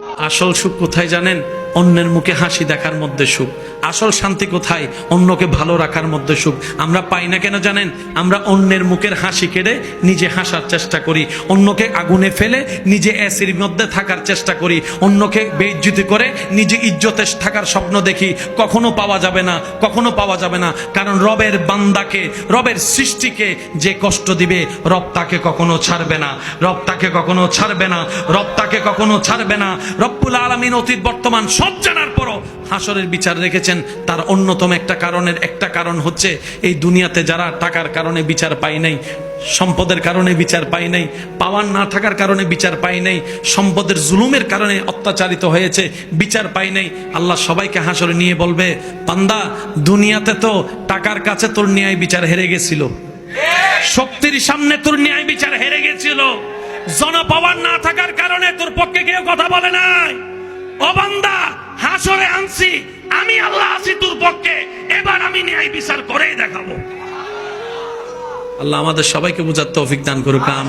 আসল সুখ কোথায় জানেন? অন্যের মুখে হাসি দেখার মধ্যে সুখ। আসল শান্তি কোথায়? অন্যকে ভালো রাখার মধ্যে সুখ। আমরা পাই না কেন জানেন? আমরা অন্যের মুখের হাসি কেড়ে নিজে হাসার চেষ্টা করি, অন্যকে আগুনে ফেলে নিজে এসির মধ্যে থাকার চেষ্টা করি, অন্যকে বেইজ্জতি করে নিজে ইজ্জতে থাকার স্বপ্ন দেখি। কখনো পাওয়া যাবে না, কখনো পাওয়া যাবে না। কারণ রবের বান্দাকে, রবের সৃষ্টিকে যে কষ্ট দিবে, রব তাকে কখনো ছাড়বে না, রব তাকে কখনো ছাড়বে না, রব তাকে কখনো ছাড়বে না। রব্বুল আলামিন অতীত বর্তমান সব জানার পরও হাসরের বিচার রেখেছেন। তার অন্যতম একটা কারণ হচ্ছে এই দুনিয়াতে যারা টাকার কারণে বিচার পায় নাই, সম্পদের কারণে বিচার পায় নাই, পাওয়ার না থাকার কারণে বিচার পায় নাই, সম্পদের জুলুমের কারণে অত্যাচারিত হয়েছে, বিচার পায় নাই। আল্লাহ সবাইকে হাসরে নিয়ে বলবে, বান্দা দুনিয়াতে তো টাকার কাছে তোর ন্যায় বিচার হেরে গেছিল, শক্তির সামনে তোর ন্যায় বিচার হেরে গেছিল, জনপাওয়ার না থাকার কারণে তোর পক্ষে কেউ কথা বলে নাই। ও বান্দা, হাসরে আনছি আমি, আল্লাহ আছি তোর পক্ষে, এবার আমি ন্যায় বিচার করেই দেখাবো। আল্লাহ আমাদের সবাইকে বুঝার তৌফিক দান করুক। আমিন।